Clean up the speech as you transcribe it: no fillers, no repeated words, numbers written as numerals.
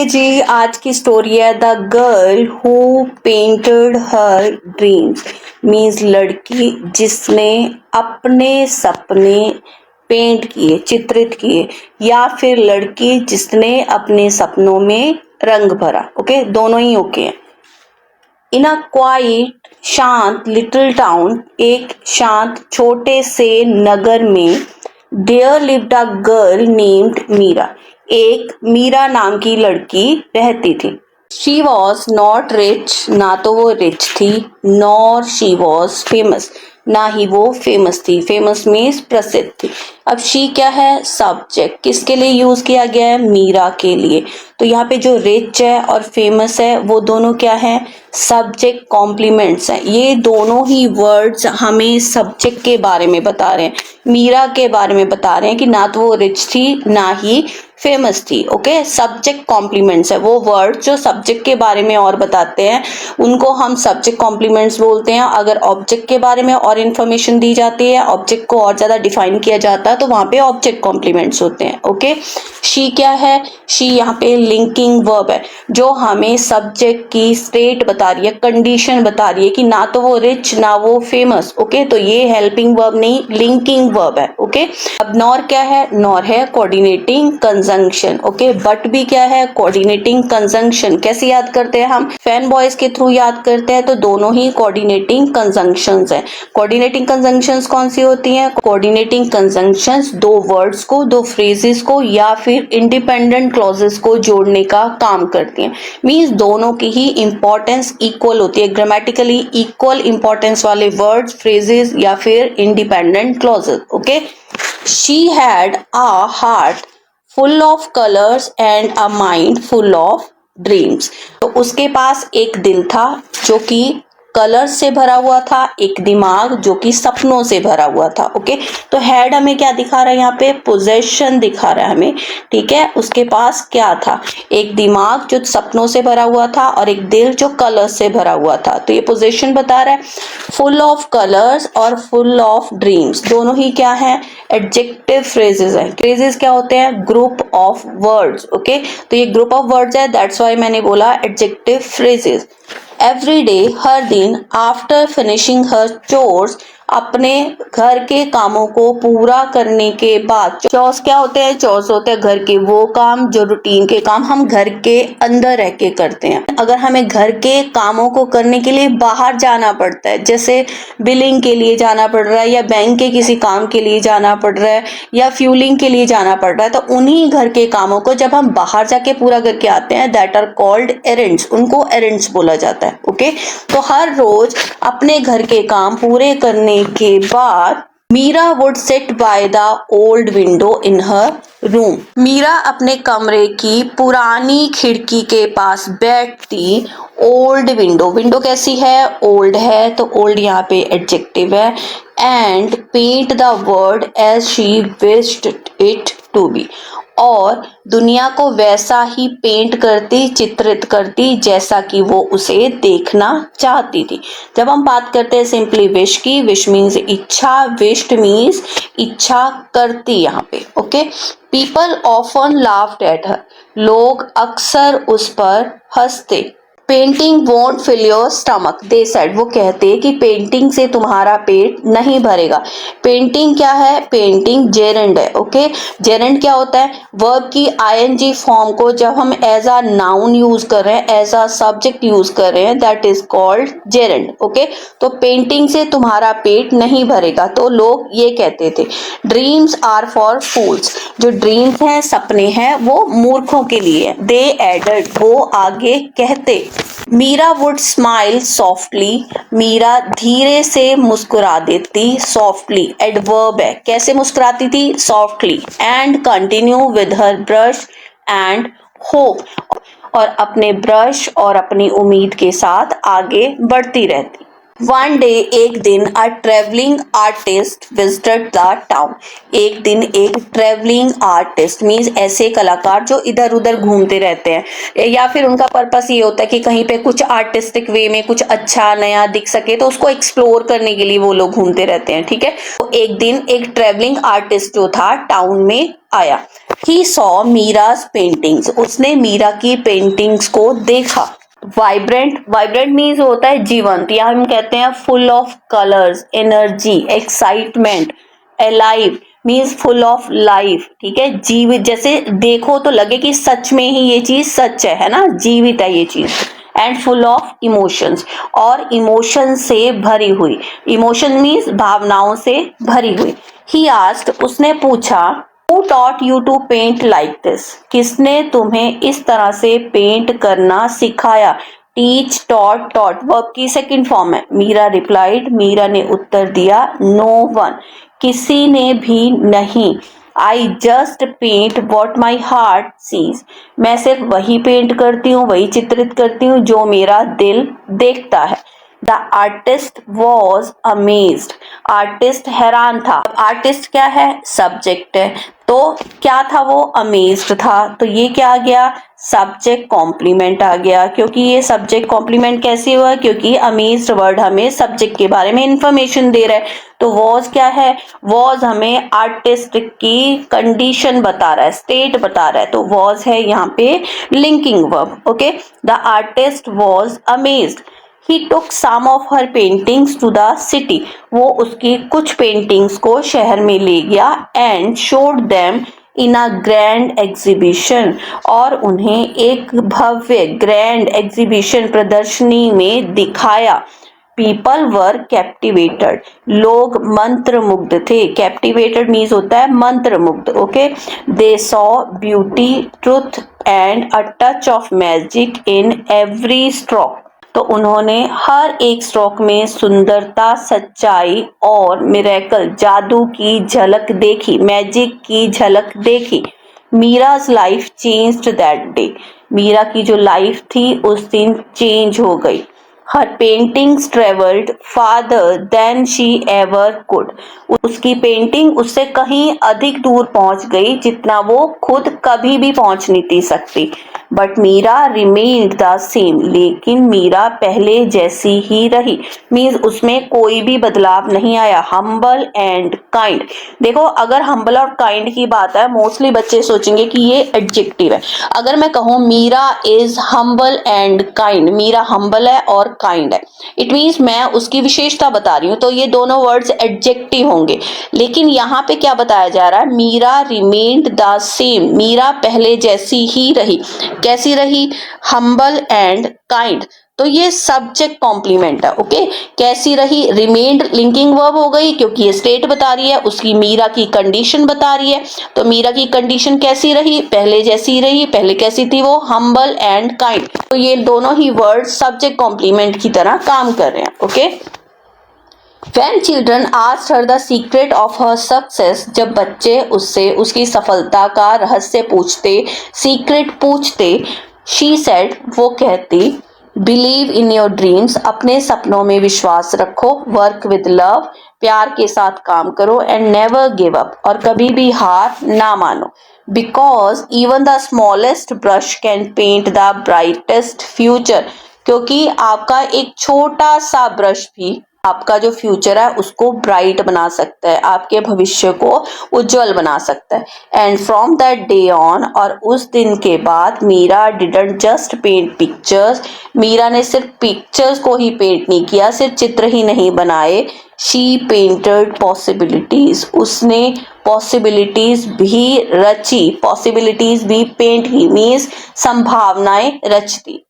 Okay जी, आज की story है the girl who painted her dreams. Means लड़की जिसने अपने सपने पेंट किए, चित्रित किए, या फिर लड़की जिसने अपने सपनों में रंग भरा। ओके, दोनों ही ओके हैं। इन अ क्वाइट शांत लिटिल टाउन, एक शांत छोटे से नगर में, there lived a girl named Meera. एक मीरा नाम की लड़की रहती थी। शी वॉज नॉट रिच, ना तो वो रिच थी, नॉर शी वॉज फेमस, ना ही वो फेमस थी। फेमस मीन्स प्रसिद्ध थी। अब शी क्या है? सब्जेक्ट। किसके लिए यूज किया गया है? मीरा के लिए। तो यहाँ पे जो रिच है और फेमस है वो दोनों क्या है? सब्जेक्ट कॉम्प्लीमेंट्स हैं। ये दोनों ही वर्ड्स हमें सब्जेक्ट के बारे में बता रहे हैं, मीरा के बारे में बता रहे हैं कि ना तो वो रिच थी ना ही फेमस थी। ओके, सब्जेक्ट कॉम्प्लीमेंट्स है वो वर्ड जो सब्जेक्ट के बारे में और बताते हैं, उनको हम सब्जेक्ट कॉम्प्लीमेंट्स बोलते हैं। अगर ऑब्जेक्ट के बारे में और इन्फॉर्मेशन दी जाती है, ऑब्जेक्ट को और ज्यादा डिफाइन किया जाता है, तो वहां पे ऑब्जेक्ट कॉम्प्लीमेंट्स होते हैं। ओके, शी क्या है? शी यहाँ पे लिंकिंग वर्ब है जो हमें सब्जेक्ट की स्टेट बता रही है, कंडीशन बता रही है कि ना तो वो रिच ना वो फेमस। ओके, तो ये हेल्पिंग वर्ब नहीं, लिंकिंग वर्ब है। ओके, अब नॉर क्या है? नॉर है कोऑर्डिनेटिंग कंजंक्शन। ओके, बट भी क्या है? Coordinating conjunction. कैसे याद करते हैं हम? फैन बॉयज के थ्रू याद करते हैं, तो दोनों ही कोऑर्डिनेटिंग कंजंक्शंस हैं। कोऑर्डिनेटिंग कंजंक्शंस कौन सी होती हैं? कोऑर्डिनेटिंग कंजंक्शंस दो वर्ड्स को, दो फ्रेजेस को या फिर इंडिपेंडेंट क्लॉजेस को जोड़ने का काम करती हैं। मींस दोनों की ही इंपॉर्टेंस इक्वल होती है, ग्रामेटिकली इक्वल इंपॉर्टेंस वाले वर्ड्स, फ्रेजेस या फिर independent clauses. Okay, she had a heart full of colors and a mind full of dreams। तो उसके पास एक दिल था जो कि कलर से भरा हुआ था, एक दिमाग जो कि सपनों से भरा हुआ था। ओके, तो हेड हमें क्या दिखा रहा है? यहाँ पे पोजेशन दिखा रहा है हमें। ठीक है, उसके पास क्या था? एक दिमाग जो सपनों से भरा हुआ था और एक दिल जो कलर से भरा हुआ था। तो ये पोजेशन बता रहा है। फुल ऑफ कलर्स और फुल ऑफ ड्रीम्स दोनों ही क्या है? एडजेक्टिव फ्रेजेस है। फ्रेजेस क्या होते हैं? Group of words. ओके, तो ये ग्रुप ऑफ वर्ड्स है, दैट्स व्हाई मैंने बोला एडजेक्टिव फ्रेजेस। एवरी डे, हर दिन, आफ्टर फिनिशिंग हर चोर्स, अपने घर के कामों को पूरा करने के बाद। चोर्स क्या होते हैं? चोर्स होते हैं घर के वो काम जो रूटीन के काम हम घर के अंदर रह के करते हैं। अगर हमें घर के कामों को करने के लिए बाहर जाना पड़ता है, जैसे बिलिंग के लिए जाना पड़ रहा है या बैंक के किसी काम के लिए जाना पड़ रहा है या फ्यूलिंग के लिए जाना पड़ रहा है, तो उन्हीं घर के कामों को जब हम बाहर जाके पूरा करके आते हैं, दैट आर कॉल्ड एरेंड्स। उनको एरेंड्स बोला जाता है। ओके, तो हर रोज अपने घर के काम पूरे करने के बाद Meera would sit by the old window in her room. Meera अपने कमरे की पुरानी खिड़की के पास बैठती। ओल्ड विंडो, विंडो कैसी है? ओल्ड है, तो ओल्ड यहाँ पे एडजेक्टिव है। And paint the world as she wished it to be, और दुनिया को वैसा ही पेंट करती, चित्रित करती जैसा कि वो उसे देखना चाहती थी। जब हम बात करते हैं सिंपली विश की, विश मीन्स इच्छा, विश्ड मीन्स इच्छा करती यहाँ पे। Okay, people often laughed at her, लोग अक्सर उस पर हंसते। Painting won't fill your stomach, they said, वो कहते कि पेंटिंग से तुम्हारा पेट नहीं भरेगा। पेंटिंग क्या है? पेंटिंग जेरेंड है। ओके, जेरेंड क्या होता है? वर्ब की आईएनजी फॉर्म को जब हम एज अ नाउन यूज कर रहे हैं, एज अ सब्जेक्ट यूज कर रहे हैं, that is called gerund. Okay, तो पेंटिंग से तुम्हारा पेट नहीं भरेगा, तो लोग ये कहते थे। ड्रीम्स आर फॉर फूल्स, जो ड्रीम्स हैं, सपने हैं, वो मूर्खों के लिए। दे एडेड, वो आगे कहते। Meera would smile softly, Meera धीरे से मुस्कुरा देती। सॉफ्टली एडवर्ब है, कैसे मुस्कुराती थी? Softly. And continue with her brush and hope, और अपने ब्रश और अपनी उम्मीद के साथ आगे बढ़ती रहती। वन डे, एक दिन, a travelling artist visited the town, एक दिन एक ट्रेवलिंग आर्टिस्ट मीन्स ऐसे कलाकार जो इधर उधर घूमते रहते हैं, या फिर उनका पर्पस ये होता है कि कहीं पे कुछ आर्टिस्टिक वे में कुछ अच्छा नया दिख सके, तो उसको एक्सप्लोर करने के लिए वो लोग घूमते रहते हैं। ठीक है, तो एक दिन एक ट्रेवलिंग आर्टिस्ट जो था टाउन में आया। ही सॉ मीराज पेंटिंग्स, उसने मीरा की पेंटिंग्स को देखा। वाइब्रेंट, वाइब्रेंट मीन्स होता है जीवंत, या हम कहते हैं full of colours, energy, excitement. Alive means full of life, ठीक है, जीवित, जैसे देखो तो लगे कि सच में ही ये चीज सच है ना, जीवित है ये चीज। एंड फुल ऑफ इमोशंस, और इमोशन से भरी हुई, इमोशन मीन्स भावनाओं से भरी हुई। ही आस्क्ड, उसने पूछा, Who taught you to paint like this? किसने तुम्हें इस तरह से पेंट करना सिखाया? टीच, टॉट, टॉट वर्ब की सेकंड फॉर्म है। मीरा रिप्लाइड, मीरा ने उत्तर दिया, नो वन, किसी ने भी नहीं। I just paint what my heart sees, मैं सिर्फ वही पेंट करती हूँ, वही चित्रित करती हूँ जो मेरा दिल देखता है। The artist was amazed, artist हैरान था। अब आर्टिस्ट क्या है, सब्जेक्ट है, तो क्या था वो, अमेज्ड था, तो ये क्या आ गया, सब्जेक्ट कॉम्प्लीमेंट आ गया। क्योंकि ये सब्जेक्ट कॉम्प्लीमेंट कैसे हुआ, क्योंकि अमेज्ड वर्ड हमें सब्जेक्ट के बारे में इंफॉर्मेशन दे रहा है। तो वॉज क्या है, वॉज हमें आर्टिस्ट की कंडीशन बता रहा है, स्टेट बता रहा है, तो वॉज है यहाँ पे linking verb. Okay, the artist was amazed. He took some of her paintings to the city. वो उसकी कुछ पेंटिंग्स को शहर में ले गया and showed them in a grand exhibition, और उन्हें एक भव्य ग्रैंड एग्जीबिशन प्रदर्शनी में दिखाया। People were captivated, लोग मंत्रमुग्ध थे। Captivated means होता है मंत्रमुग्ध। Okay, they saw beauty, truth and a touch of magic in every stroke. तो उन्होंने हर एक स्ट्रोक में सुंदरता, सच्चाई और मिरेकल, जादू की झलक देखी, मैजिक की झलक देखी। Meera's life changed that day, Meera की जो लाइफ थी उस दिन चेंज हो गई। Her paintings travelled farther than she ever could, उसकी पेंटिंग उससे कहीं अधिक दूर पहुंच गई जितना वो खुद कभी भी पहुंच नहीं थी सकती। But Meera remained the same, लेकिन मीरा पहले जैसी ही रही, मीन्स उसमें कोई भी बदलाव नहीं आया। हम्बल एंड काइंड, देखो अगर हम्बल और काइंड की बात है, मोस्टली बच्चे सोचेंगे कि ये एडजेक्टिव है। अगर मैं कहूँ Meera is humble and kind, Meera humble है और काइंड है, इट मीन्स मैं उसकी विशेषता बता रही हूँ, तो ये दोनों वर्ड्स एडजेक्टिव होंगे। लेकिन यहाँ पे क्या बताया जा रहा है, Meera remained the same, Meera पहले जैसी ही रही। कैसी रही, हम्बल एंड काइंड, तो ये सब्जेक्ट कॉम्प्लीमेंट है। ओके, कैसी रही, रिमेन्ड लिंकिंग वर्ब हो गई क्योंकि ये स्टेट बता रही है, उसकी मीरा की कंडीशन बता रही है। तो मीरा की कंडीशन कैसी रही, पहले जैसी रही, पहले कैसी थी वो, हम्बल एंड काइंड। तो ये दोनों ही वर्ड सब्जेक्ट कॉम्प्लीमेंट की तरह काम कर रहे हैं। Okay, When children asked her the secret of her success, जब बच्चे उससे उसकी सफलता का रहस्य पूछते, सीक्रेट पूछते, she said, वो कहती, believe in your dreams, अपने सपनों में विश्वास रखो, work with love, प्यार के साथ काम करो, and never give up, और कभी भी हार ना मानो। Because even the smallest brush can paint the brightest future, क्योंकि आपका एक छोटा सा ब्रश भी आपका जो फ्यूचर है उसको ब्राइट बना सकता है, आपके भविष्य को उज्जवल बना सकता है। And from that day on, और उस दिन के बाद Meera didn't just paint pictures, Meera ने सिर्फ पिक्चर्स को ही पेंट नहीं किया, सिर्फ चित्र ही नहीं बनाए, शी पेंटेड पॉसिबिलिटीज, उसने पॉसिबिलिटीज भी रची, पॉसिबिलिटीज भी पेंट की, मीन्स संभावनाएं रचती।